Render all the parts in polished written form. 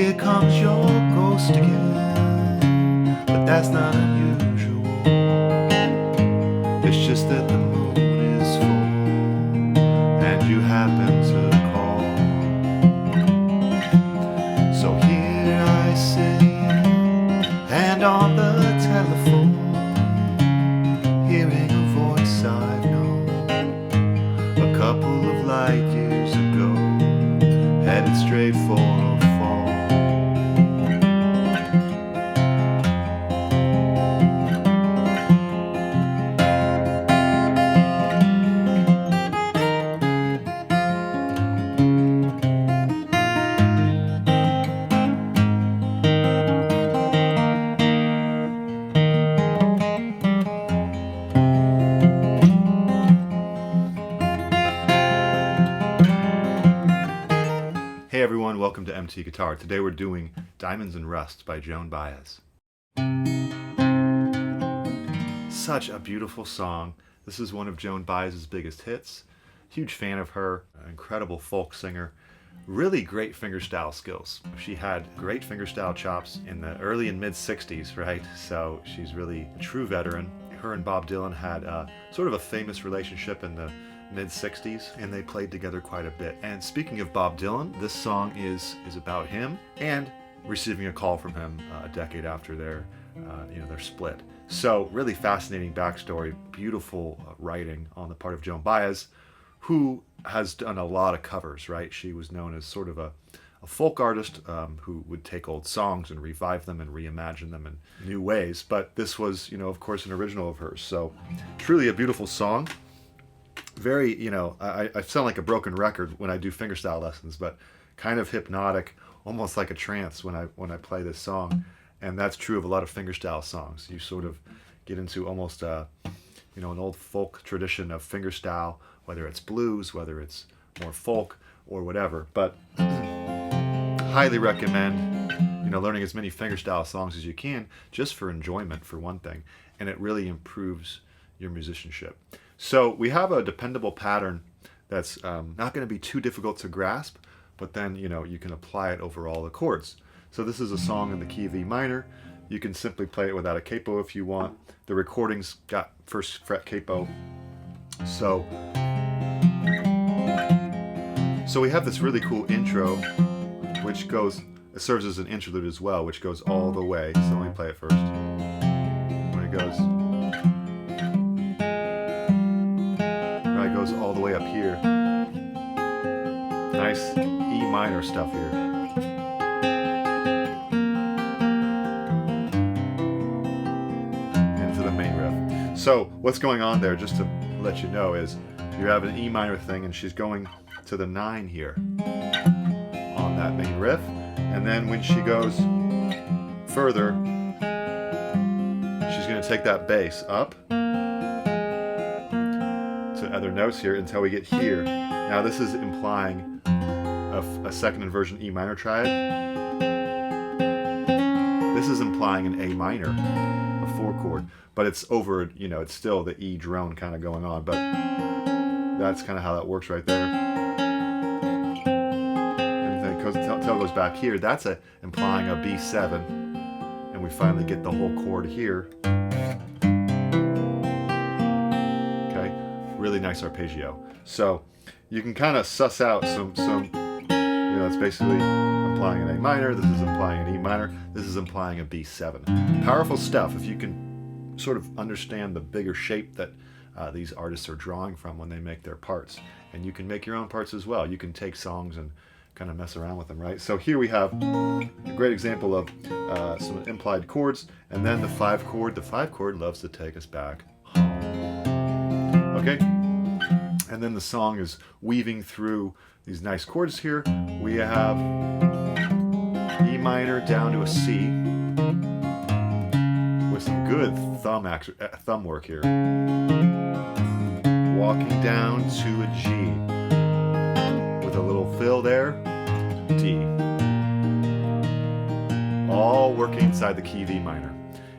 Here comes your ghost again, but that's not unusual. It's just that the moon is full and you happen to call. So here I sit and on the telephone, hearing a voice I've known a couple of light years ago, headed straight for a fall. Hey everyone, welcome to MT Guitar. Today we're doing Diamonds and Rust by Joan Baez. Such a beautiful song. This is one of Joan Baez's biggest hits. Huge fan of her, an incredible folk singer. Really great fingerstyle skills. She had great fingerstyle chops in the early and mid 60s, right? So she's really a true veteran. Her and Bob Dylan had sort of a famous relationship in the mid-60s, and they played together quite a bit. And speaking of Bob Dylan, this song is about him and receiving a call from him a decade after their split. So really fascinating backstory, beautiful writing on the part of Joan Baez, who has done a lot of covers, right? She was known as sort of a folk artist who would take old songs and revive them and reimagine them in new ways. But this was, of course, an original of hers. So truly a beautiful song. Very, I sound like a broken record when I do fingerstyle lessons, but kind of hypnotic, almost like a trance when I play this song. And that's true of a lot of fingerstyle songs. You sort of get into almost an old folk tradition of fingerstyle, whether it's blues, whether it's more folk or whatever. But highly recommend learning as many fingerstyle songs as you can, just for enjoyment, for one thing, and it really improves your musicianship. So we have a dependable pattern that's not going to be too difficult to grasp, but then you can apply it over all the chords. So this is a song in the key of E minor. You can simply play it without a capo if you want. The recording's got first fret capo. So we have this really cool intro, which serves as an interlude as well, which goes all the way. So let me play it first. When it goes all the way up here. Nice E minor stuff here. Into the main riff. So what's going on there, just to let you know, is you have an E minor thing and she's going to the 9 here on that main riff, and then when she goes further, she's going to take that bass up to other notes here until we get here. Now this is implying a second inversion E minor triad. This is implying an A minor, a 4 chord, but it's over, it's still the E drone kind of going on, but that's kind of how that works right there. And then it goes back here. That's implying a B7, and we finally get the whole chord here. Really nice arpeggio. So you can kind of suss out some it's basically implying an A minor, this is implying an E minor, this is implying a B7. Powerful stuff if you can sort of understand the bigger shape that these artists are drawing from when they make their parts. And you can make your own parts as well. You can take songs and kind of mess around with them, right? So here we have a great example of some implied chords, and then the 5 chord. The 5 chord loves to take us back home. Okay? And then the song is weaving through these nice chords here. We have E minor down to a C with some good thumb work here. Walking down to a G with a little fill there, D. All working inside the key of E minor.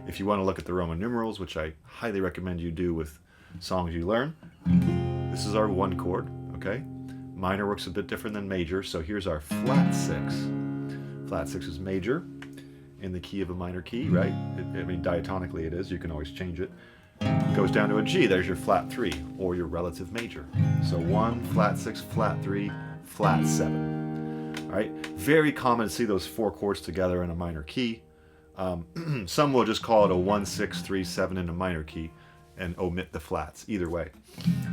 If you want to look at the Roman numerals, which I highly recommend you do with songs you learn, this is our 1 chord, okay? Minor works a bit different than major, so here's our flat 6. Flat 6 is major in the key of a minor key, right? I mean, diatonically it is. You can always change it. It goes down to a G. There's your flat 3, or your relative major. So 1, flat 6, flat 3, flat 7. All right? Very common to see those 4 chords together in a minor key. Some will just call it a 1, 6, 3, 7 in a minor key and omit the flats. Either way.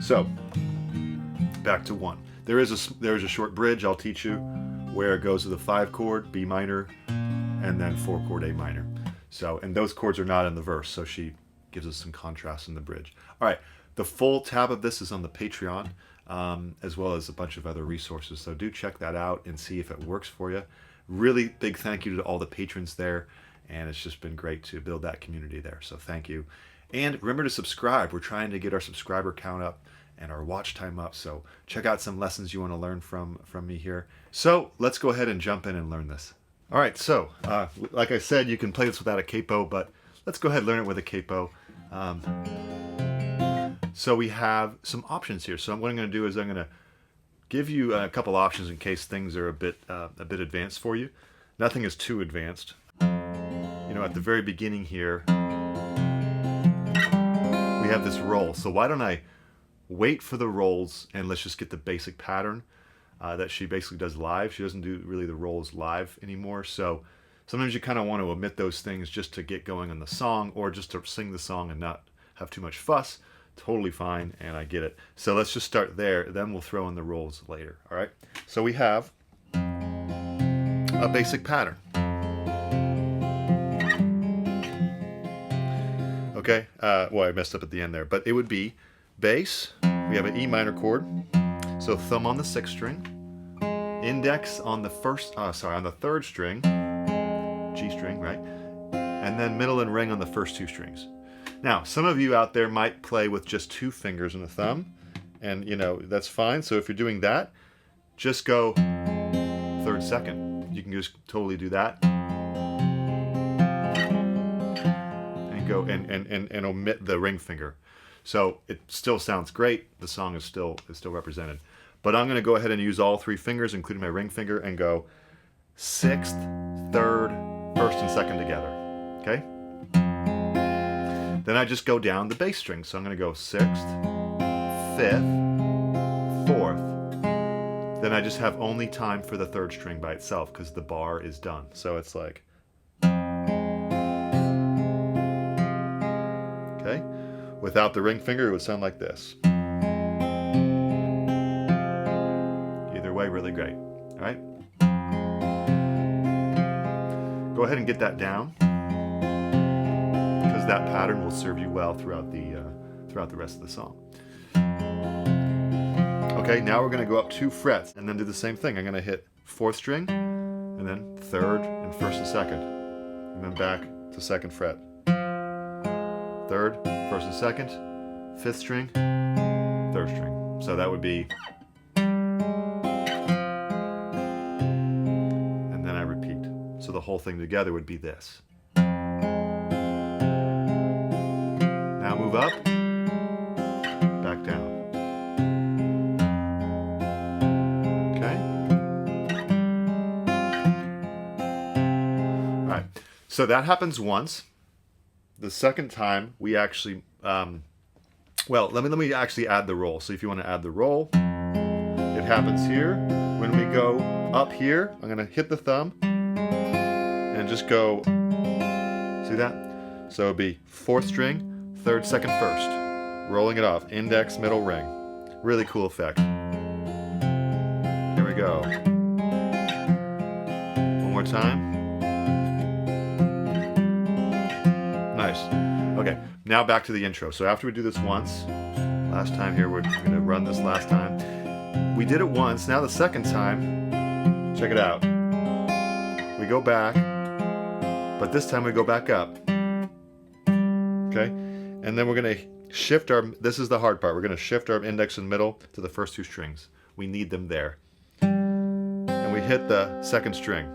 So back to 1. There is a short bridge I'll teach you where it goes to the 5 chord, B minor, and then 4 chord A minor. So, and those chords are not in the verse, so she gives us some contrast in the bridge. All right, the full tab of this is on the Patreon, as well as a bunch of other resources. So do check that out and see if it works for you. Really big thank you to all the patrons there, and it's just been great to build that community there. So thank you. And remember to subscribe. We're trying to get our subscriber count up and our watch time up. So check out some lessons you want to learn from me here. So let's go ahead and jump in and learn this. All right, so like I said, you can play this without a capo, but let's go ahead and learn it with a capo. So we have some options here. So what I'm going to do is I'm going to give you a couple options in case things are a bit advanced for you. Nothing is too advanced. You know, at the very beginning here, we have this roll. So why don't I wait for the rolls and let's just get the basic pattern that she basically does live. She doesn't do really the rolls live anymore. So sometimes you kind of want to omit those things just to get going on the song, or just to sing the song and not have too much fuss. Totally fine, and I get it. So let's just start there, then we'll throw in the rolls later. All right, so we have a basic pattern. Okay, well, I messed up at the end there, but it would be bass. We have an E minor chord, so thumb on the 6th string, index on the on the 3rd string, G string, right? And then middle and ring on the first 2 strings. Now, some of you out there might play with just 2 fingers and a thumb, and you know, that's fine. So if you're doing that, just go 3rd, 2nd. You can just totally do that. And go and omit the ring finger. So it still sounds great. The song is still represented. But I'm going to go ahead and use all 3 fingers, including my ring finger, and go 6th, 3rd, 1st, and 2nd together. Okay? Then I just go down the bass string. So I'm going to go 6th, 5th, 4th. Then I just have only time for the 3rd string by itself because the bar is done. So it's like, okay? Without the ring finger, it would sound like this. Either way, really great. All right? Go ahead and get that down, because that pattern will serve you well throughout the rest of the song. Okay, now we're going to go up 2 frets and then do the same thing. I'm going to hit 4th string, and then 3rd and 1st and 2nd, and then back to 2nd fret. 3rd, 1st and 2nd, 5th string, 3rd string. So that would be, and then I repeat. So the whole thing together would be this. Now move up, back down. Okay? All right, so that happens once. The second time we actually, well, let me actually add the roll. So if you want to add the roll, it happens here. When we go up here, I'm going to hit the thumb and just go, see that? So it'll be 4th string, 3rd, 2nd, 1st. Rolling it off, index, middle, ring. Really cool effect. Here we go. One more time. Nice. Okay, now back to the intro. So after we do this once, last time here, we're going to run this last time. We did it once. Now the second time, check it out. We go back, but this time we go back up. Okay? And then we're going to shift our, this is the hard part, we're going to shift our index and middle to the first 2 strings. We need them there. And we hit the 2nd string.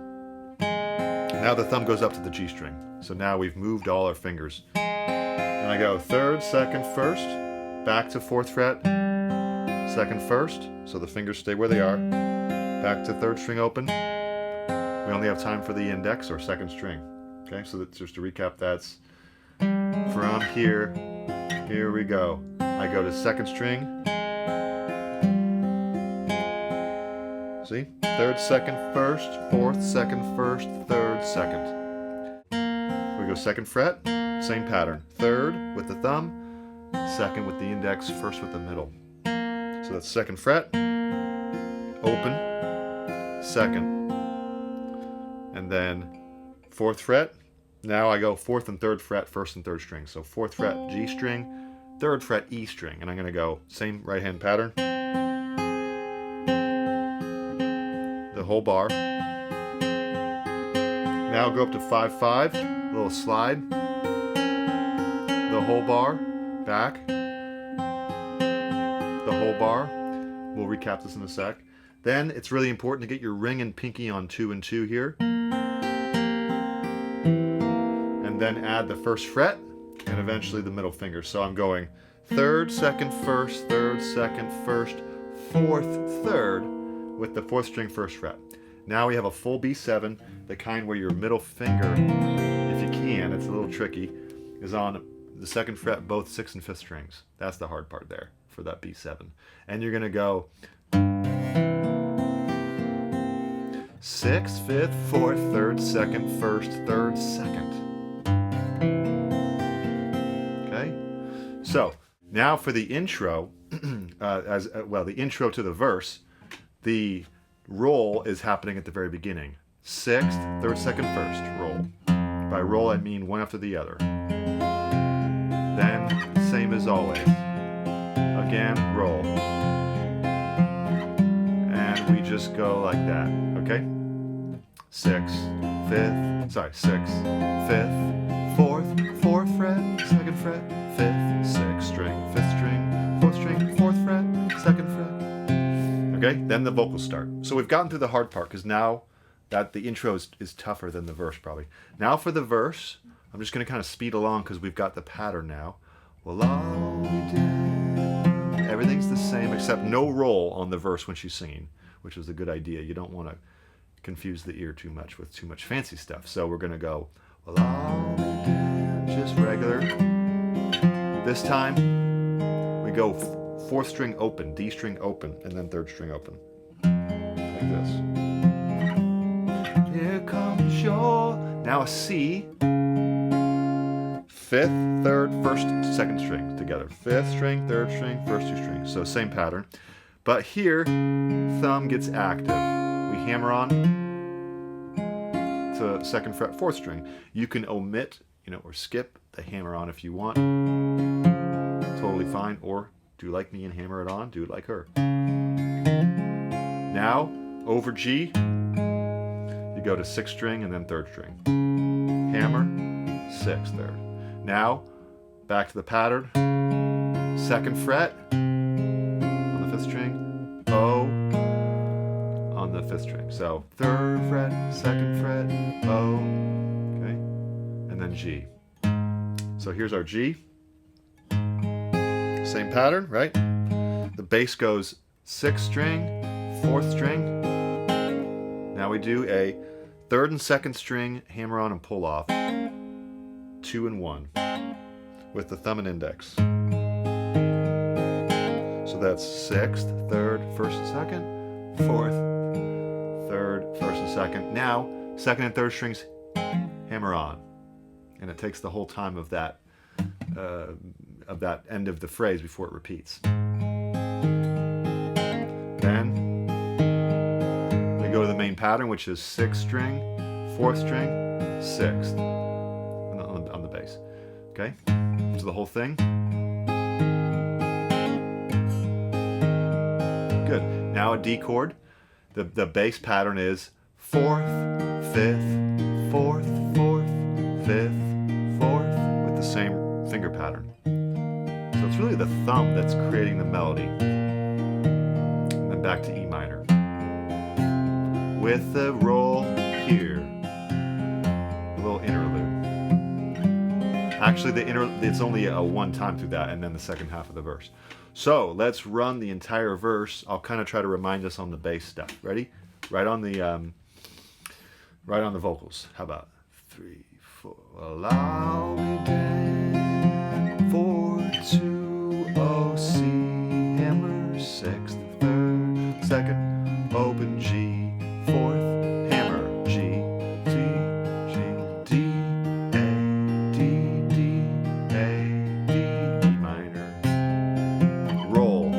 Now the thumb goes up to the G string. So now we've moved all our fingers. And I go 3rd, 2nd, 1st, back to 4th fret, 2nd, 1st, so the fingers stay where they are, back to 3rd string open, We only have time for the index or second string. Okay, so that's just to recap, that's from here, here we go. I go to second string. See? Third, second, first, fourth, second, first, third, second. We go second fret, same pattern. Third with the thumb, second with the index, first with the middle. So that's second fret, open, second, and then fourth fret. Now I go fourth and third fret, first and third string. So fourth fret, G string, third fret, E string. And I'm going to go same right hand pattern. The whole bar. Now go up to 5-5, little slide. The whole bar, back. The whole bar. We'll recap this in a sec. Then it's really important to get your ring and pinky on 2 and 2 here. And then add the first fret and eventually the middle finger. So I'm going third, second, first, third, second, first, fourth, third with the fourth string first fret. Now we have a full B7, the kind where your middle finger, if you can, it's a little tricky, is on the second fret, both 6th and 5th strings. That's the hard part there for that B7. And you're going to go 6th, 5th, 4th, 3rd, 2nd, 1st, 3rd, 2nd. Okay? So, now for the intro, the intro to the verse, the roll is happening at the very beginning. 6th, 3rd, 2nd, 1st, roll. By roll, I mean one after the other. Then, same as always. Again, roll. And we just go like that, okay? 6th, 5th, 4th, 4th fret, 2nd fret, 5th, 6th string, 5th string, 4th string, 4th fret, 2nd fret. Okay, then the vocals start. So we've gotten through the hard part because now that the intro is tougher than the verse probably. Now for the verse, I'm just going to kind of speed along because we've got the pattern now. Well, all we did. Everything's the same except no roll on the verse when she's singing, which is a good idea. You don't want to confuse the ear too much with too much fancy stuff. So we're going to go, well, all we did, just regular. This time, we go 4th string open, D string open, and then 3rd string open. Like this. Here comes your... Now a C. 5th, 3rd, 1st, 2nd string together. 5th string, 3rd string, 1st 2 strings. So same pattern. But here, thumb gets active. We hammer on to 2nd fret, 4th string. You can omit, or skip the hammer on if you want. Totally fine. Or do like me and hammer it on. Do it like her. Now, over G, you go to 6th string and then 3rd string. Hammer, 6th, 3rd. Now, back to the pattern. 2nd fret on the 5th string. O on the 5th string. So 3rd fret, 2nd fret, O. Okay, and then G. So here's our G. Same pattern, right? The bass goes 6th string, 4th string. Now we do a 3rd and 2nd string, hammer on and pull off. 2 and 1 with the thumb and index. So that's 6th, 3rd, 1st and 2nd, 4th, 3rd, 1st and 2nd. Now, 2nd and 3rd strings hammer on. And it takes the whole time of that end of the phrase before it repeats. Then we go to the main pattern, which is 6th string, 4th string, 6th on the bass. Okay, so the whole thing. Good. Now a D chord. The bass pattern is 4th, 5th, 4th, 4th, 5th, 4th with the same finger pattern. So it's really the thumb that's creating the melody. And then back to E minor. With the roll here. A little interlude. Actually, it's only a one time through that and then the second half of the verse. So let's run the entire verse. I'll kind of try to remind us on the bass stuff. Ready? Right on the right on the vocals. How about 3, 4? Allow me then 4, 2, O, C, hammer, 6th, 3rd, 2nd, open G, 4th, hammer, G, D, G, D, A, D, D, A, D, E minor. Roll.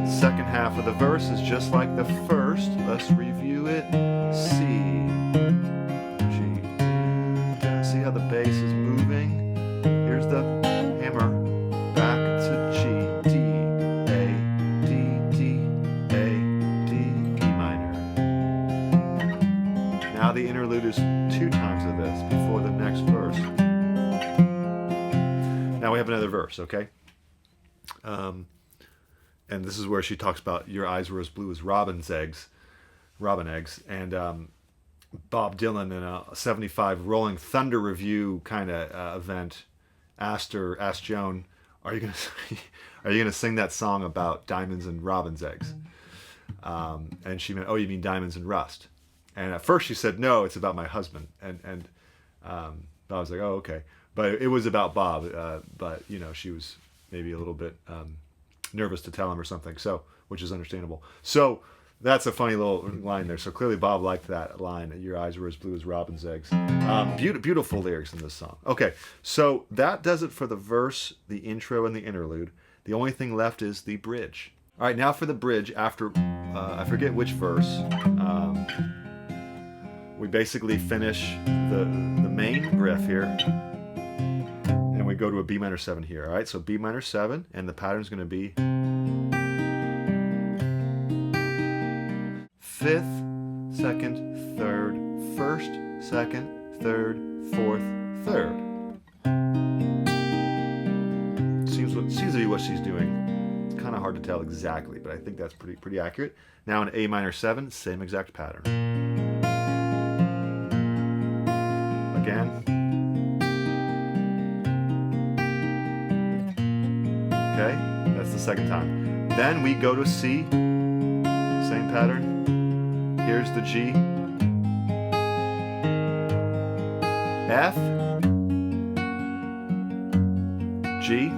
Second half of the verse is just like the first. Let's review it. C, G. See how the bass is moving? Here's the hammer. Back to G, D, A, D, D, A, D, E minor. Now the interlude is 2 times of this before the next verse. Now we have another verse, okay? And this is where she talks about your eyes were as blue as robin eggs. And Bob Dylan in a 75 Rolling Thunder review kind of event asked Joan, are you gonna sing that song about diamonds and robin's eggs? And she meant, oh, you mean diamonds and rust? And at first she said, no, it's about my husband. And I was like, oh, okay. But it was about Bob. But you know, she was maybe a little bit nervous to tell him or something, so, which is understandable. So that's a funny little line there. So clearly Bob liked that line, your eyes were as blue as robin's eggs. Beautiful lyrics in this song. Okay, so that does it for the verse, the intro, and the interlude. The only thing left is the bridge. All right, now for the bridge after, I forget which verse, we basically finish the main riff here, and we go to a B minor 7 here. All right, so B minor 7, and the pattern's going to be 5th, 2nd, 3rd, 1st, 2nd, 3rd, 4th, 3rd. Seems to be what she's doing. It's kind of hard to tell exactly, but I think that's pretty accurate. Now in A minor 7, same exact pattern. Again. Okay, that's the second time. Then we go to C, same pattern. Here's the G, F, G.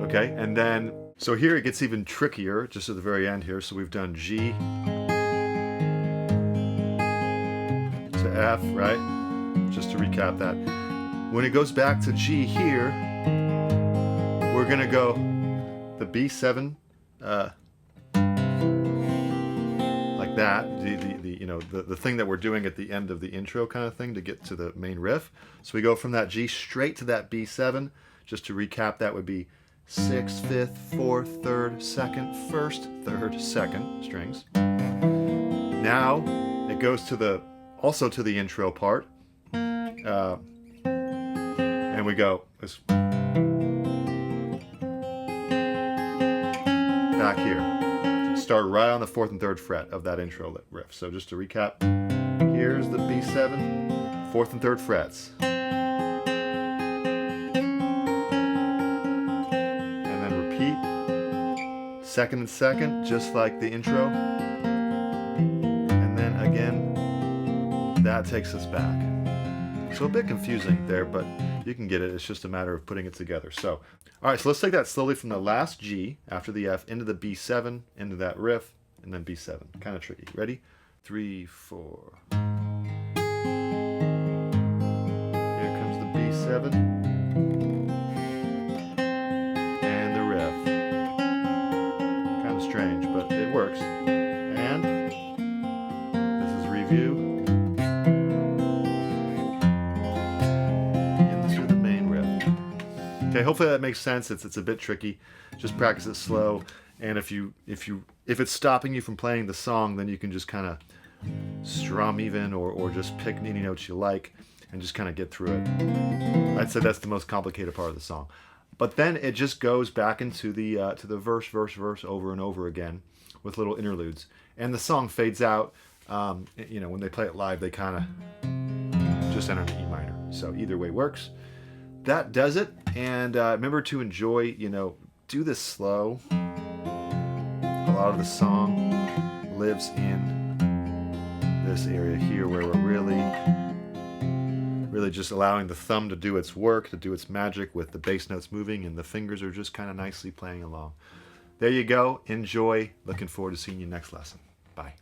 Okay, and then, so here it gets even trickier, just at the very end here. So we've done G to F, right? Just to recap that. When it goes back to G here, we're gonna go the B7, like that, the thing that we're doing at the end of the intro kind of thing to get to the main riff. So we go from that G straight to that B7. Just to recap, that would be 6th, 5th, 4th, 3rd, 2nd, 1st, 3rd, 2nd strings. Now it goes to also to the intro part, and we go back here. Start right on the 4th and 3rd fret of that intro riff. So just to recap, here's the B7, 4th and 3rd frets. And then repeat, 2nd and 2nd, just like the intro. And then again, that takes us back. So a bit confusing there, but you can get it. It's just a matter of putting it together. So, all right, so let's take that slowly from the last G after the F into the B7, into that riff, and then B7. Kind of tricky. Ready? 3, 4. Here comes the B7 and the riff. Kind of strange, but it works. And this is review. Okay, hopefully that makes sense. It's a bit tricky. Just practice it slow, and if it's stopping you from playing the song, then you can just kind of strum even, or just pick any notes you like and just kind of get through it. I'd say that's the most complicated part of the song. But then it just goes back into the to the verse over and over again with little interludes, and the song fades out. When they play it live, they kind of just enter an E minor. So either way works. That does it, and remember to enjoy, do this slow. A lot of the song lives in this area here where we're really just allowing the thumb to do its work, to do its magic with the bass notes moving, and the fingers are just kind of nicely playing along. There you go. Enjoy. Looking forward to seeing you next lesson. Bye.